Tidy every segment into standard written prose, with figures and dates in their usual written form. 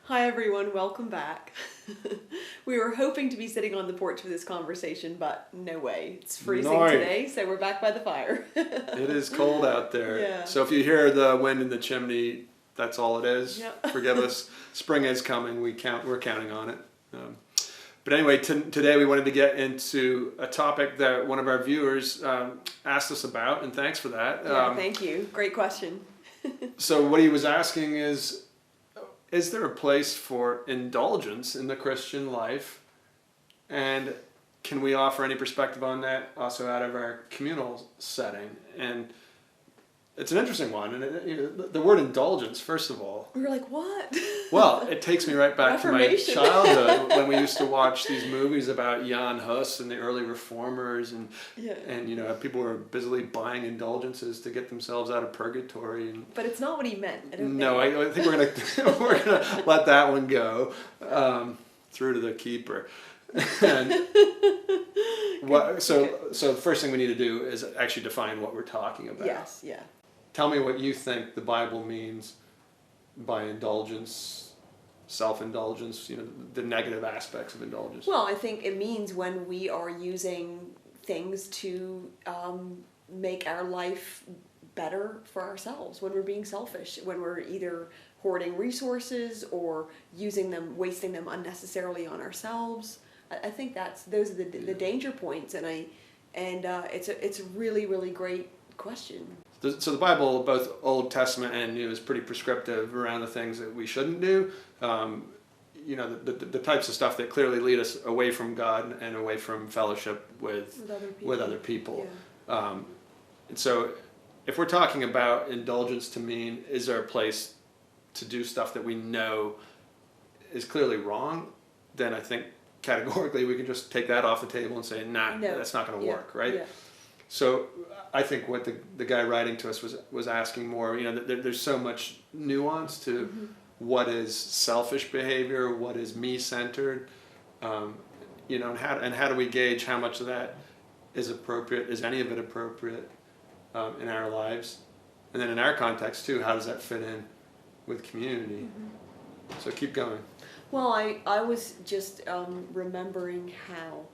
Hi everyone, welcome back. We were hoping to be sitting on the porch for this conversation, but no way. It's freezing today, so we're back by the fire. It is cold out there. Yeah. So if you hear the wind in the chimney, that's all it is. Yep. Forgive us. Spring is coming. We're counting on it. But anyway, today we wanted to get into a topic that one of our viewers asked us about, and thanks for that. Yeah, thank you. Great question. So what he was asking is there a place for indulgence in the Christian life? And can we offer any perspective on that also out of our communal setting? And it's an interesting one. And the word indulgence, first of all. We were like, what? Well, it takes me right back to my childhood when we used to watch these movies about Jan Hus and the early reformers, and people were busily buying indulgences to get themselves out of purgatory. But it's not what he meant. I think we're gonna let that one go through to the keeper. So the first thing we need to do is actually define what we're talking about. Yes. Yeah. Tell me what you think the Bible means by indulgence, self-indulgence, the negative aspects of indulgence. Well, I think it means when we are using things to make our life better for ourselves, when we're being selfish, when we're either hoarding resources or using them, wasting them unnecessarily on ourselves. I think those are the danger points, and it's a really, really great question. So the Bible, both Old Testament and New, is pretty prescriptive around the things that we shouldn't do. The types of stuff that clearly lead us away from God and away from fellowship with other people. Yeah. And so if we're talking about indulgence to mean, is there a place to do stuff that we know is clearly wrong, then I think categorically we can just take that off the table and say, no. That's not going to work, right? Yeah. So I think what the guy writing to us was asking more, there's so much nuance to what is selfish behavior, what is me-centered, and how do we gauge how much of that is appropriate, is any of it appropriate in our lives? And then in our context too, how does that fit in with community? So keep going. Well, I was just remembering how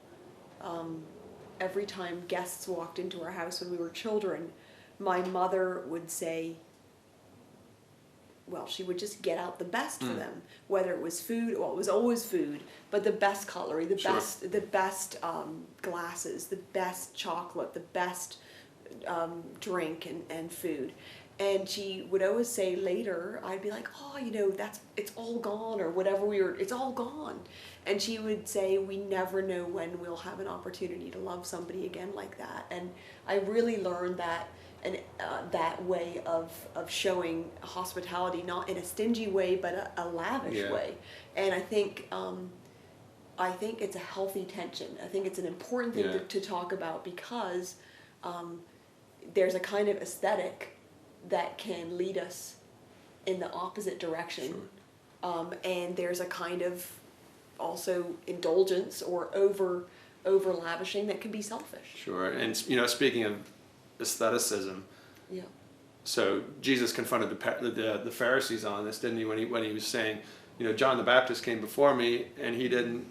every time guests walked into our house when we were children, my mother would say, well, she would just get out the best for them, whether it was food. Well, it was always food, but the best cutlery, the best glasses, the best chocolate, the best drink and food. And she would always say later, I'd be like, oh, it's all gone, or whatever it's all gone. And she would say, we never know when we'll have an opportunity to love somebody again like that. And I really learned that, and that way of showing hospitality, not in a stingy way, but a lavish way. And I think it's a healthy tension. I think it's an important thing to talk about, because there's a kind of aesthetic that can lead us in the opposite direction. Sure. And there's a kind of also indulgence or over lavishing that can be selfish. Sure. And speaking of aestheticism, so Jesus confronted the Pharisees on this, didn't he, when he was saying, John the Baptist came before me and he didn't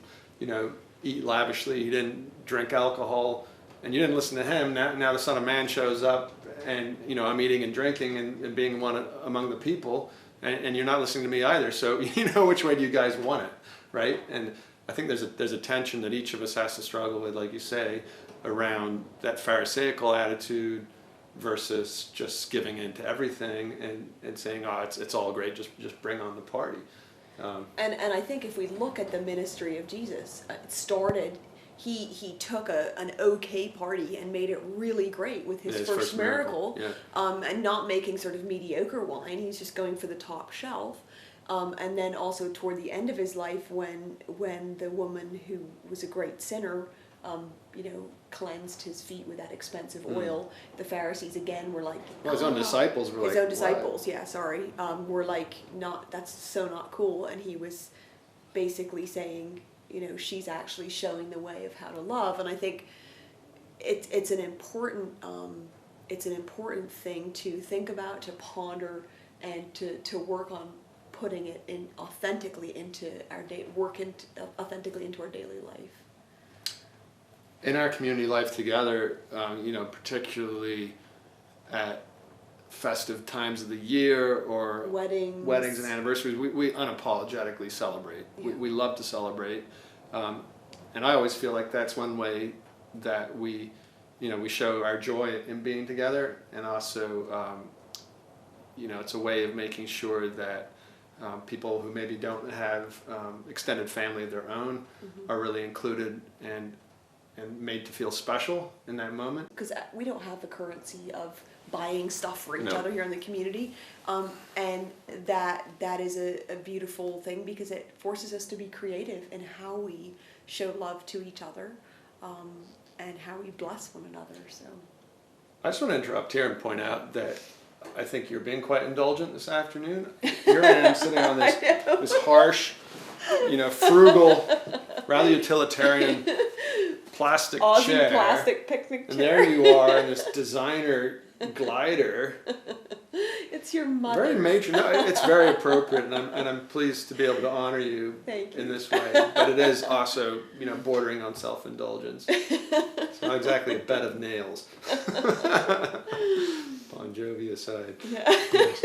eat lavishly, he didn't drink alcohol, and you didn't listen to him. Now the Son of Man shows up, and I'm eating and drinking and being one among the people, and you're not listening to me either. So which way do you guys want it, right? And I think there's a tension that each of us has to struggle with, like you say, around that Pharisaical attitude versus just giving in to everything and saying, oh, it's all great, just bring on the party. And I think if we look at the ministry of Jesus, it started. He took an okay party and made it really great with his first miracle. And not making sort of mediocre wine. He's just going for the top shelf. And then also toward the end of his life, when the woman who was a great sinner, cleansed his feet with that expensive oil, the Pharisees again were like, well, his own disciples were were like, that's so not cool. And he was basically saying, she's actually showing the way of how to love. And I think it's an important thing to think about, to ponder, and to work on putting it in authentically into our authentically into our daily life. In our community life together, particularly at festive times of the year or weddings and anniversaries, we unapologetically celebrate. Yeah. We love to celebrate, and I always feel like that's one way that we show our joy in being together, and also it's a way of making sure that people who maybe don't have extended family of their own are really included and made to feel special in that moment. Because we don't have the currency of buying stuff for each other here in the community, and that is a beautiful thing, because it forces us to be creative in how we show love to each other, and how we bless one another. So I just want to interrupt here and point out that I think you're being quite indulgent this afternoon. Here I am sitting on this harsh, frugal, rather utilitarian plastic Aussie chair. Plastic picnic chair. And there you are in this designer glider. It's your mother. Very major. No, it's very appropriate, and I'm pleased to be able to honor you in this way. But it is also, bordering on self-indulgence. It's not exactly a bed of nails. Bon Jovi aside. Yeah. Yes.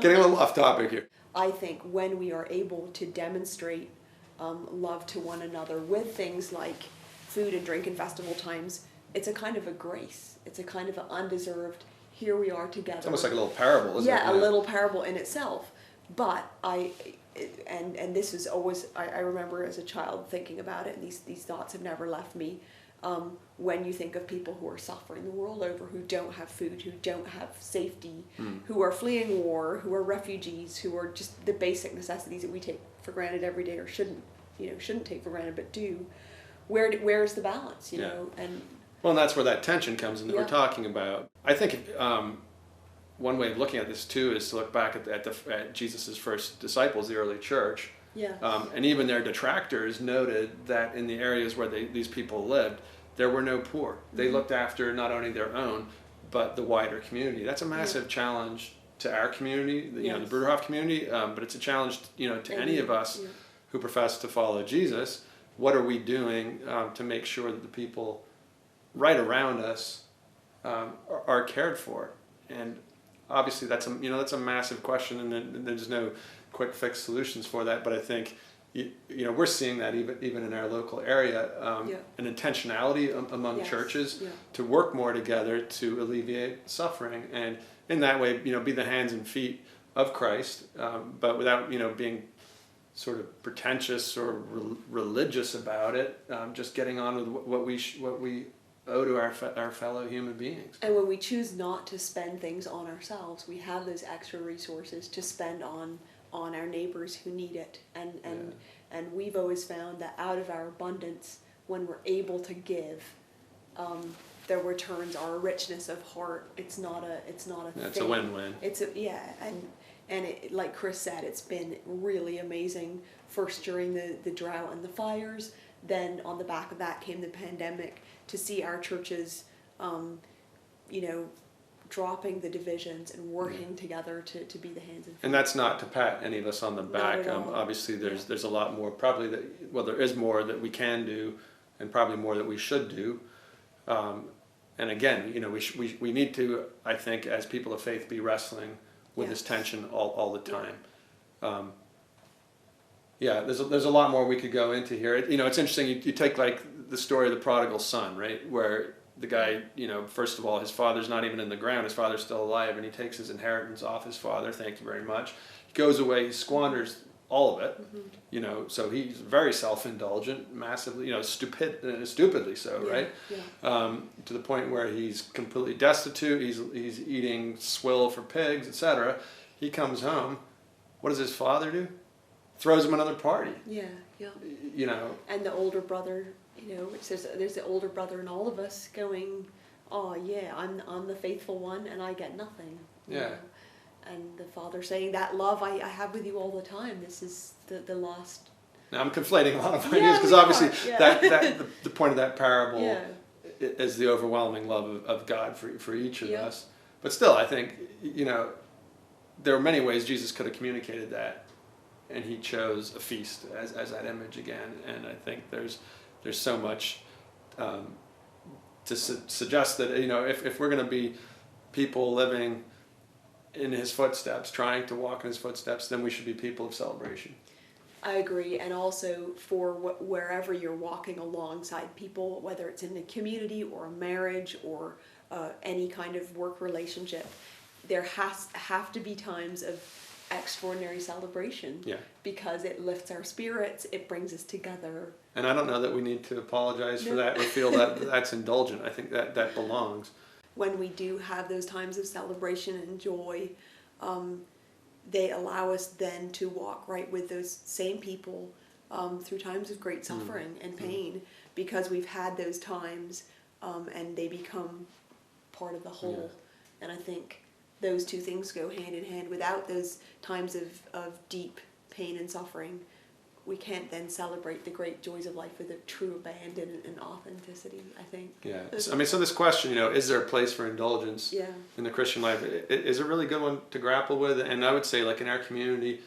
Getting a little off topic here. I think when we are able to demonstrate love to one another with things like food and drink and festival times, it's a kind of a grace. It's a kind of an undeserved, here we are together. It's almost like a little parable, isn't it? Yeah, a little parable in itself. But and this is always, I remember as a child thinking about it, and these thoughts have never left me. When you think of people who are suffering the world over, who don't have food, who don't have safety, who are fleeing war, who are refugees, who are just the basic necessities that we take for granted every day, or shouldn't take for granted, but do. Where's the balance, know? And that's where that tension comes in that we're talking about. I think one way of looking at this too is to look back at Jesus' first disciples, the early church. Yeah. And even their detractors noted that in the areas where these people lived, there were no poor. They looked after not only their own, but the wider community. That's a massive challenge to our community, the Bruderhof community, but it's a challenge, to any of us who profess to follow Jesus. What are we doing to make sure that the people right around us are cared for? And obviously that's a massive question, and there's no quick fix solutions for that. But I think we're seeing that even in our local area, an intentionality among churches to work more together to alleviate suffering, and in that way, be the hands and feet of Christ, but without being sort of pretentious or religious about it. Just getting on with what we owe to our fellow human beings. And when we choose not to spend things on ourselves, we have those extra resources to spend on our neighbors who need it. And we've always found that out of our abundance, when we're able to give, the returns are a richness of heart. It's not a thing. It's a win-win. And it, like Chris said, it's been really amazing. First during the drought and the fires, then on the back of that came the pandemic, to see our churches, dropping the divisions and working together to be the hands and feet. And that's not to pat any of us on the back. Obviously, there's a lot more, probably there is more that we can do, and probably more that we should do. And again, we need to, I think, as people of faith, be wrestling with this tension all the time. There's a lot more we could go into here. It's interesting. You take like the story of the prodigal son, right, where the guy, first of all, his father's not even in the ground. His father's still alive, and he takes his inheritance off his father. Thank you very much. He goes away, he squanders all of it. So he's very self-indulgent, massively, stupidly so, right? Yeah. To the point where he's completely destitute. He's eating swill for pigs, etc. He comes home. What does his father do? Throws him another party. Yeah. And the older brother, which there's the older brother in all of us going, oh yeah, I'm the faithful one, and I get nothing. Yeah. And the father saying, that love I have with you all the time. This is the lost. Now I'm conflating a lot of ideas, because obviously the point of that parable is the overwhelming love of God for each of us. But still, I think there are many ways Jesus could have communicated that, and he chose a feast as that image again. And I think there's so much to suggest that, you know, if we're going to be people living in his footsteps, trying to walk in his footsteps, then we should be people of celebration. I agree, and also for wherever you're walking alongside people, whether it's in a community or a marriage or any kind of work relationship, there have to be times of extraordinary celebration. Yeah. Because it lifts our spirits, it brings us together. And I don't know that we need to apologize for that or feel that that's indulgent. I think that belongs. When we do have those times of celebration and joy, they allow us then to walk right with those same people through times of great suffering and pain, because we've had those times and they become part of the whole. And I think those two things go hand in hand. Without those times of deep pain and suffering, we can't then celebrate the great joys of life with a true abandon and authenticity, I think. Yeah. I mean, so this question, you know, is there a place for indulgence in the Christian life, is a really good one to grapple with. And I would say, like, in our community,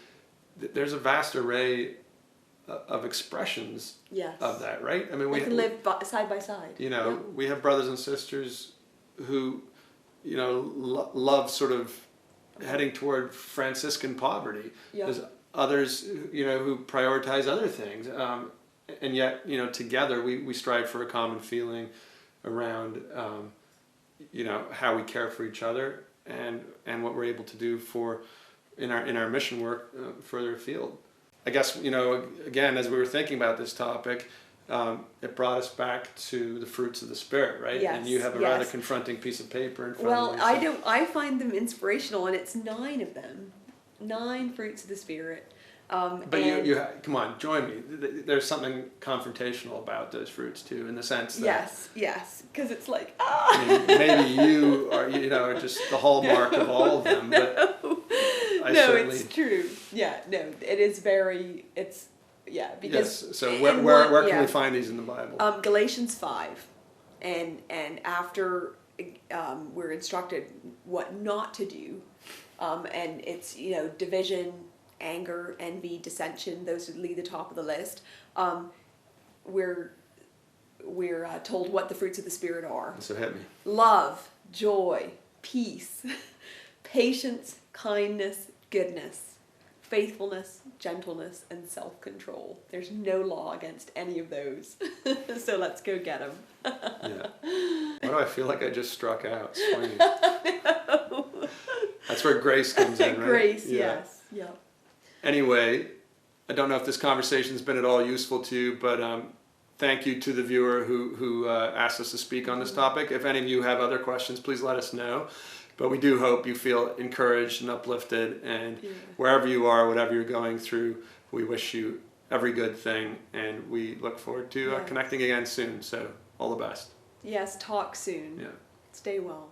there's a vast array of expressions of that, right? I mean, we can live side by side. You know, we have brothers and sisters who, you know, love sort of heading toward Franciscan poverty. There's others, you know, who prioritize other things, and yet, you know, together we strive for a common feeling around, you know, how we care for each other and what we're able to do in our mission work further afield. I guess, you know, again, as we were thinking about this topic, it brought us back to the fruits of the Spirit, right? Yes, and you have a rather confronting piece of paper in front of you. Well, I find them inspirational, and it's 9 of them. 9 fruits of the Spirit. But you come on, join me. There's something confrontational about those fruits too, in the sense that yes, because it's like I mean, maybe you are, you know, just the hallmark of all of them. But it's true. Yeah, no, it is very. It's because So where can we find these in the Bible? Galatians 5, and after we're instructed what not to do. And it's, you know, division, anger, envy, dissension, those would lead the top of the list. We're told what the fruits of the Spirit are. So hit me. Love, joy, peace, patience, kindness, goodness, faithfulness, gentleness, and self-control. There's no law against any of those. So let's go get them. Why do I feel like I just struck out swinging? That's where grace comes in, right? Grace, yes. Yeah. Anyway, I don't know if this conversation's been at all useful to you, but thank you to the viewer who asked us to speak on this topic. If any of you have other questions, please let us know. But we do hope you feel encouraged and uplifted, and wherever you are, whatever you're going through, we wish you every good thing, and we look forward to connecting again soon. So all the best. Yes, talk soon. Yeah. Stay well.